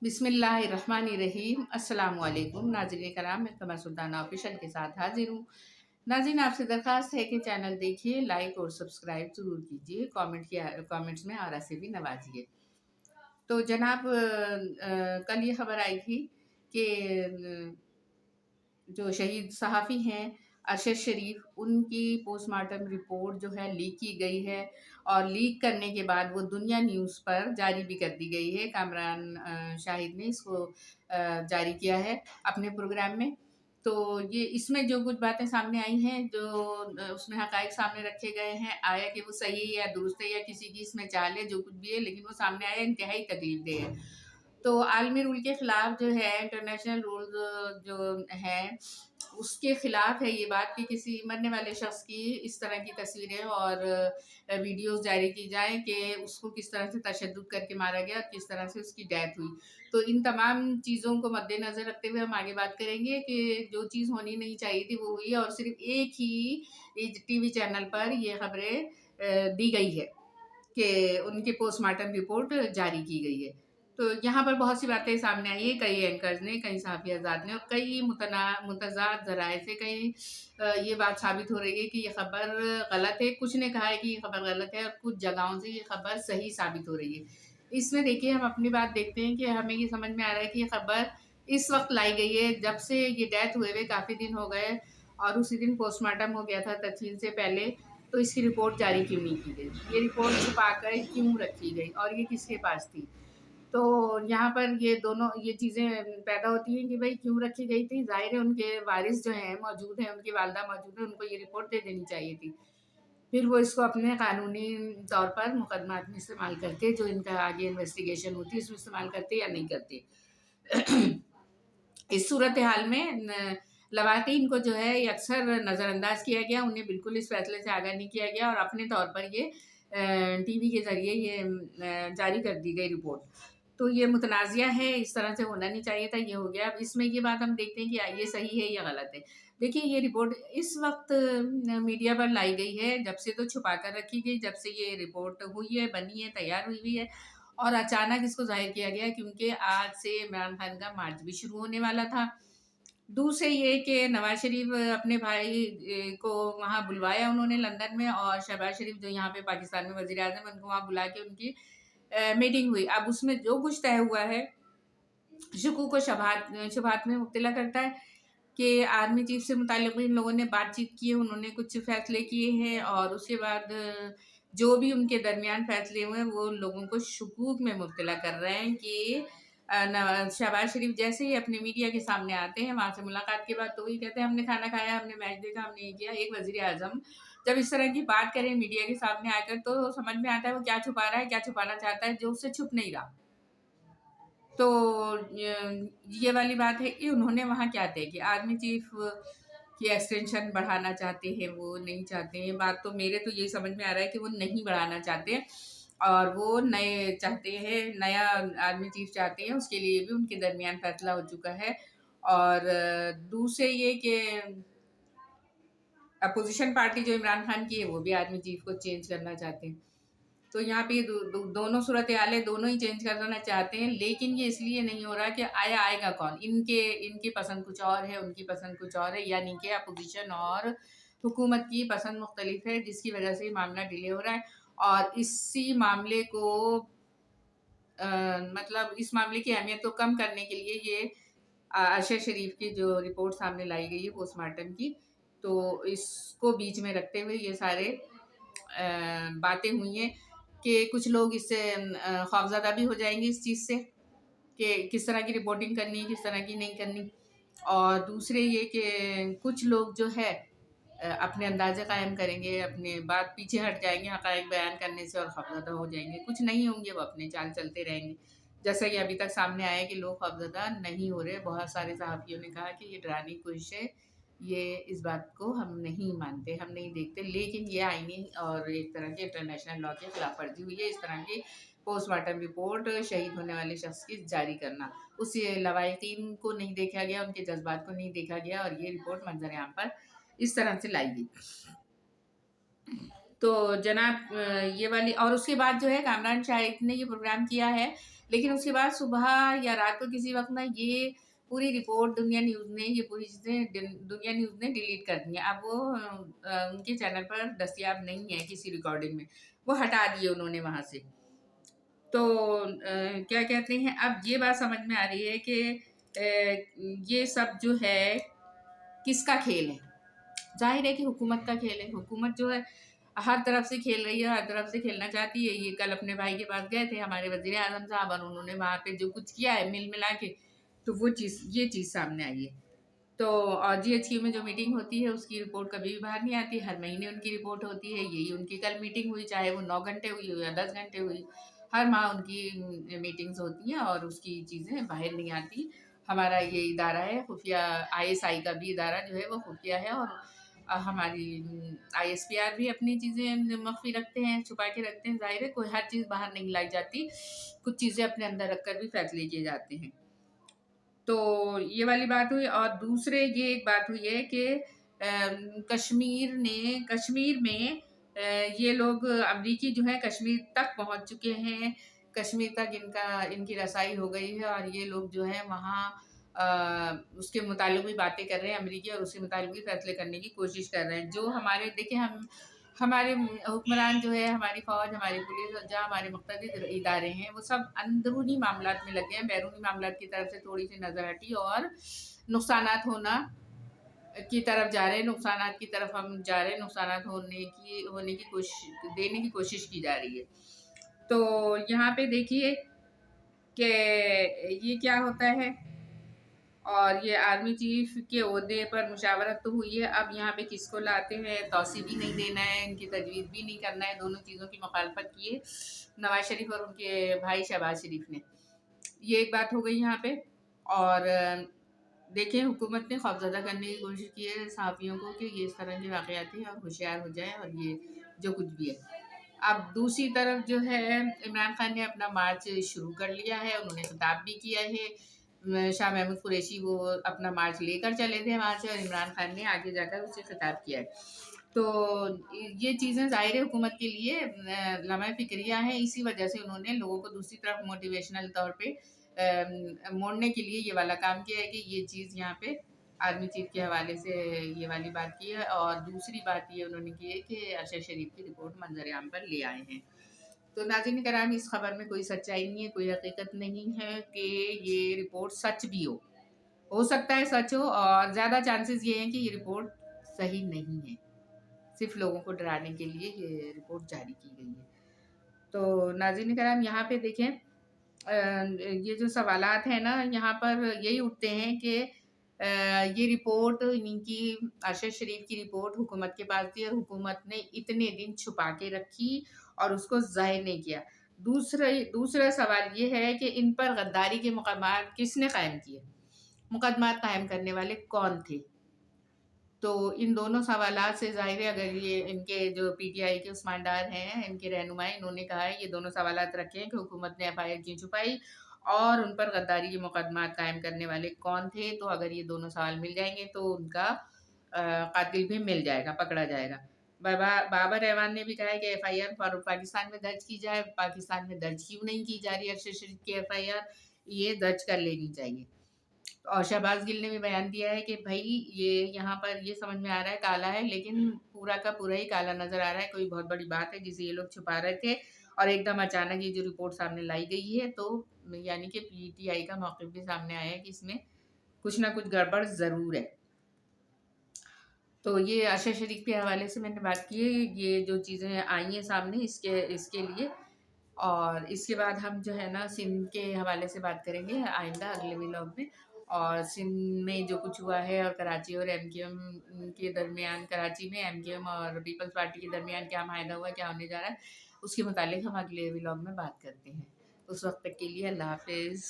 बिस्मिल्लाहिर्रहमानिर्रहीम। अस्सलाम वालेकुम नाज़रीन कराम, मैं कमर सुल्ताना ऑफिशियल के साथ हाजिर हूँ। नाज़रीन, आपसे दरख्वास्त है कि चैनल देखिए, लाइक और सब्सक्राइब ज़रूर कीजिए, कमेंट्स में आरा से भी नवाजिए। तो जनाब, कल ये खबर आई थी कि जो शहीद सहाफ़ी हैं अरशद शरीफ, उनकी पोस्टमार्टम रिपोर्ट जो है लीक की गई है, और लीक करने के बाद वो दुनिया न्यूज़ पर जारी भी कर दी गई है। कामरान शाहिद ने इसको जारी किया है अपने प्रोग्राम में। तो ये इसमें जो कुछ बातें सामने आई हैं, जो उसमें हक़ाइक़ सामने रखे गए हैं, आया कि वो सही है या दुरुस्त है या किसी की इसमें चाल है, जो कुछ भी है, लेकिन वो सामने आया इंतहाई तकलीफ़देह है। तो आलमी रूल के ख़िलाफ़ जो है, इंटरनेशनल रूल्स जो हैं, उसके ख़िलाफ़ है ये बात कि किसी मरने वाले शख़्स की इस तरह की तस्वीरें और वीडियोज़ जारी की जाएँ कि उसको किस तरह से तशद्दुद करके मारा गया और किस तरह से उसकी डेथ हुई। तो इन तमाम चीज़ों को मद्देनज़र रखते हुए हम आगे बात करेंगे कि जो चीज़ होनी नहीं चाहिए थी वो हुई, और सिर्फ़ एक ही टीवी चैनल पर ये खबरें दी गई है कि उनकी पोस्टमार्टम रिपोर्ट जारी की गई है। तो यहाँ पर बहुत सी बातें सामने आई हैं, कई एंकर्स ने, कई सहाफ़ी हज़रात ने और कई मुतज़ाद ज़राए से कई ये बात साबित हो रही है कि ये खबर गलत है। कुछ ने कहा है कि ये खबर गलत है और कुछ जगहों से ये खबर सही साबित हो रही है। इसमें देखिए, हम अपनी बात देखते हैं कि हमें ये समझ में आ रहा है कि ये खबर इस वक़्त लाई गई है जब से ये डेथ हुए काफ़ी दिन हो गए, और उसी दिन पोस्टमार्टम हो गया था तदफीन से पहले। तो इसकी रिपोर्ट जारी क्यों नहीं की गई? ये रिपोर्ट छुपा कर क्यों रखी गई और ये किसके पास थी? तो यहाँ पर ये चीज़ें पैदा होती हैं कि भई क्यों रखी गई थी? ज़ाहिर है उनके वारिस जो हैं मौजूद हैं, उनकी वालिदा मौजूद हैं, उनको ये रिपोर्ट दे देनी चाहिए थी। फिर वो इसको अपने कानूनी तौर पर मुकदमात में इस्तेमाल करते, जो इनका आगे इन्वेस्टिगेशन होती है उसमें इस्तेमाल करते या नहीं करते। इस सूरत हाल में लवाकिन को जो है ये अक्सर नज़रअंदाज किया गया, उन्हें बिल्कुल इस फैसले से आगाह नहीं किया गया और अपने तौर पर ये टीवी के ज़रिए ये जारी कर दी गई रिपोर्ट। तो ये मुतनाज़िया है, इस तरह से होना नहीं चाहिए था, ये हो गया। अब इसमें ये बात हम देखते हैं कि ये सही है या गलत है। देखिए, ये रिपोर्ट इस वक़्त मीडिया पर लाई गई है, जब से तो छुपा कर रखी गई, जब से ये रिपोर्ट हुई है, बनी है, तैयार हुई हुई है, और अचानक इसको ज़ाहिर किया गया क्योंकि आज से इमरान खान का मार्च भी शुरू होने वाला था। दूसरे ये कि नवाज़ शरीफ अपने भाई को वहाँ बुलवाया उन्होंने लंदन में, और शहबाज शरीफ जो यहाँ पे पाकिस्तान में वज़ीर-ए-आज़म हैं, उनको वहाँ बुला के उनकी मीटिंग हुई। अब उसमें जो कुछ तय हुआ है, शकूक व शुबहात में मुब्तला करता है कि आर्मी चीफ से मुताल्लिक़ इन लोगों ने बातचीत की है, उन्होंने कुछ फ़ैसले किए हैं, और उसके बाद जो भी उनके दरमियान फ़ैसले हुए हैं, वो लोगों को शकूक में मुब्तला कर रहे हैं कि शहबाज शरीफ जैसे ही अपने मीडिया के सामने आते हैं, वहाँ से मुलाकात के बाद तो वही कहते हैं, हमने खाना खाया, हमने मैच देखा, हमने ये किया। एक वज़ीर-ए-आज़म जब इस तरह की बात करे मीडिया के सामने आकर, तो समझ में आता है वो क्या छुपा रहा है, क्या छुपाना चाहता है, जो उससे छुप नहीं रहा। तो ये वाली बात है कि उन्होंने वहाँ क्या तय किया। आर्मी चीफ की एक्सटेंशन बढ़ाना चाहते हैं, वो नहीं चाहते हैं। बात तो मेरे तो यही समझ में आ रहा है कि वो नहीं बढ़ाना चाहते हैं, और वो नए चाहते हैं, नया आर्मी चीफ चाहते हैं। उसके लिए भी उनके दरमियान फैसला हो चुका है। और दूसरे ये कि अपोजिशन पार्टी जो इमरान खान की है, वो भी आर्मी चीफ को चेंज करना चाहते हैं। तो यहाँ पे ये दोनों सूरत-ए-हाल है, दोनों ही चेंज करना चाहते हैं, लेकिन ये इसलिए नहीं हो रहा कि आएगा कौन? इनकी पसंद कुछ और है, उनकी पसंद कुछ और है, यानी कि अपोज़िशन और हुकूमत की पसंद मुख्तलिफ है, जिसकी वजह से ये मामला डिले हो रहा है। और इसी मामले को मतलब इस मामले की अहमियत को कम करने के लिए ये अरशद शरीफ की जो रिपोर्ट सामने लाई गई है पोस्टमार्टम की, तो इसको बीच में रखते हुए ये सारे बातें हुई हैं कि कुछ लोग इससे खौफ़ज़दा भी हो जाएँगे इस चीज़ से कि किस तरह की रिपोर्टिंग करनी है, किस तरह की नहीं करनी। और दूसरे ये कि कुछ लोग जो है अपने अंदाज़े कायम करेंगे, अपने बात पीछे हट जाएँगे हक़ाइक़ बयान करने से और खौफ़ज़दा हो जाएँगे। कुछ नहीं होंगे, वो अपनी चाल चलते रहेंगे। जैसा कि अभी तक सामने आया है कि लोग खौफ़ज़दा नहीं हो रहे। बहुत सारे सहाफ़ियों ने कहा कि ये डराने की कोशिश है, ये इस बात को हम नहीं मानते, हम नहीं देखते। लेकिन ये आईनी और एक तरह के इंटरनेशनल लॉ की खिलाफ़ वर्ज़ी हुई है, इस तरह की पोस्टमार्टम रिपोर्ट शहीद होने वाले शख़्स की जारी करना। उस लवाहिकीन को नहीं देखा गया, उनके जज़्बात को नहीं देखा गया, और ये रिपोर्ट मंज़र-ए-आम पर इस तरह से लाई गई। तो जनाब, ये वाली, और उसके बाद जो है कामरान शाहिद ने ये प्रोग्राम किया है لیکن اس کے بعد صبح یا رات کو کسی وقت نا یہ پوری رپورٹ دنیا نیوز نے یہ پوری چیزیں دنیا نیوز نے ڈیلیٹ کر دی ہیں. اب وہ ان کے چینل پر دستیاب نہیں ہے کسی ریکارڈنگ میں، وہ ہٹا دیے انہوں نے وہاں سے. تو کیا کہتے ہیں، اب یہ بات سمجھ میں آ رہی ہے کہ یہ سب جو ہے کس کا کھیل ہے. ظاہر ہے کہ حکومت کا کھیل ہے. حکومت جو ہے ہر طرف سے کھیل رہی ہے، ہر طرف سے کھیلنا چاہتی ہے. یہ کل اپنے بھائی کے پاس گئے تھے ہمارے وزیر اعظم صاحب، اور انہوں نے وہاں پہ جو کچھ کیا ہے مل ملا کے، تو وہ یہ چیز سامنے آئی ہے. تو اور جی ایچ کیو میں جو میٹنگ ہوتی ہے اس کی رپورٹ کبھی بھی باہر نہیں آتی. ہر مہینے ان کی رپورٹ ہوتی ہے. یہی ان کی کل میٹنگ ہوئی، چاہے وہ 9 گھنٹے ہوئی ہو یا 10 گھنٹے ہوئی، ہر ماہ ان کی میٹنگز ہوتی ہیں اور اس کی چیزیں باہر نہیں آتی. ہمارا یہ ادارہ ہے خفیہ، ISI کا بھی ادارہ جو ہے وہ خفیہ ہے، اور ہماری ISPR بھی اپنی چیزیں مخفی رکھتے ہیں، چھپا کے رکھتے ہیں. ظاہر ہے کوئی ہر چیز باہر نہیں لائی جاتی، کچھ چیزیں اپنے اندر رکھ کر بھی فیصلے کیے جاتے ہیں. تو یہ والی بات ہوئی. اور دوسرے یہ ایک بات ہوئی ہے کہ کشمیر میں یہ لوگ امریکی جو ہیں کشمیر تک پہنچ چکے ہیں. کشمیر تک ان کی رسائی ہو گئی ہے، اور یہ لوگ جو ہیں وہاں اس کے متعلق بھی باتیں کر رہے ہیں امریکی، اور اس کے متعلق بھی فیصلے کرنے کی کوشش کر رہے ہیں. جو ہمارے دیکھیں ہمارے حکمران جو ہے، ہماری فوج، ہماری پولیس، جہاں ہمارے مقتدر ادارے ہیں، وہ سب اندرونی معاملات میں لگے ہیں. بیرونی معاملات کی طرف سے تھوڑی سی نظر ہٹی اور نقصانات ہونا کی طرف جا رہے ہیں. نقصانات کی طرف ہم جا رہے ہیں، نقصانات ہونے کی کوشش، دینے کی کوشش کی جا رہی ہے. تو یہاں پہ دیکھیے کہ یہ کیا ہوتا ہے. اور یہ آرمی چیف کے عہدے پر مشاورت تو ہوئی ہے. اب یہاں پہ کس کو لاتے ہیں، توسیع بھی نہیں دینا ہے، ان کی تجویز بھی نہیں کرنا ہے. دونوں چیزوں کی مخالفت کی ہے نواز شریف اور ان کے بھائی شہباز شریف نے. یہ ایک بات ہو گئی یہاں پہ. اور دیکھیں حکومت نے خوفزدہ کرنے کی کوشش کی ہے صحافیوں کو کہ یہ اس طرح کے واقعات ہیں اور ہوشیار ہو جائیں، اور یہ جو کچھ بھی ہے. اب دوسری طرف جو ہے عمران خان نے اپنا مارچ شروع کر لیا ہے. انہوں نے خطاب بھی کیا ہے. شاہ محمود قریشی وہ اپنا مارچ لے کر چلے تھے وہاں سے، اور عمران خان نے آگے جا کر اسے خطاب کیا ہے. تو یہ چیزیں ظاہر حکومت کے لیے لمحہ فکریہ ہیں. اسی وجہ سے انہوں نے لوگوں کو دوسری طرف موٹیویشنل طور پہ موڑنے کے لیے یہ والا کام کیا ہے کہ یہ چیز یہاں پہ آرمی چیف کے حوالے سے یہ والی بات کی ہے. اور دوسری بات یہ انہوں نے کی ہے کہ ارشد شریف کی رپورٹ منظر عام پر لے آئے ہیں. تو ناظرین کرام، اس خبر میں کوئی سچائی نہیں ہے، کوئی حقیقت نہیں ہے کہ یہ رپورٹ سچ بھی ہو سکتا ہے سچ ہو، اور زیادہ چانسز یہ ہیں کہ یہ رپورٹ صحیح نہیں ہے. صرف لوگوں کو ڈرانے کے لیے یہ رپورٹ جاری کی گئی ہے. تو ناظرین کرام یہاں پہ دیکھیں یہ جو سوالات ہیں نا یہاں پر یہی اٹھتے ہیں کہ یہ رپورٹ ان کی ارشد شریف کی رپورٹ حکومت کے پاس تھی، اور حکومت نے اتنے دن چھپا کے رکھی اور اس کو ظاہر نہیں کیا. دوسرا سوال یہ ہے کہ ان پر غداری کے مقدمات کس نے قائم کیے، مقدمات قائم کرنے والے کون تھے. تو ان دونوں سوالات سے ظاہر ہے اگر یہ ان کے جو PTI کے عثمان ڈار ہیں، ان کے رہنمائی، انہوں نے کہا ہے یہ دونوں سوالات رکھے ہیں کہ حکومت نے FIR کیوں چھپائی اور ان پر غداری کے مقدمات قائم کرنے والے کون تھے. تو اگر یہ دونوں سوال مل جائیں گے تو ان کا قاتل بھی مل جائے گا، پکڑا جائے گا. بابر اعوان نے بھی کہا ہے کہ FIR پاکستان میں درج کی جائے. پاکستان میں درج کیوں نہیں کی جا رہی ارشد شریف کی FIR، یہ درج کر لینی چاہیے. اور شہباز گل نے بھی بیان دیا ہے کہ بھائی یہ یہاں پر یہ سمجھ میں آ رہا ہے کالا ہے، لیکن پورا کا پورا ہی کالا نظر آ رہا ہے. کوئی بہت بڑی بات ہے جسے یہ لوگ چھپا رہے تھے، اور ایک دم اچانک یہ جو رپورٹ سامنے لائی گئی ہے، تو یعنی کہ PTI کا موقف بھی سامنے آیا ہے کہ اس میں کچھ نہ کچھ گڑبڑ ضرور ہے. تو یہ ارشد شریف کے حوالے سے میں نے بات کی ہے. یہ جو چیزیں آئی ہیں سامنے اس کے لیے. اور اس کے بعد ہم جو ہے نا سندھ کے حوالے سے بات کریں گے آئندہ اگلے ولاگ میں. اور سندھ میں جو کچھ ہوا ہے، اور کراچی اور MQM کے درمیان، کراچی میں MQM اور پیپلز پارٹی کے درمیان کیا معاہدہ ہوا، کیا ہونے جا رہا ہے، اس کے متعلق ہم اگلے ولاگ میں بات کرتے ہیں. اس وقت تک کے لیے اللہ حافظ.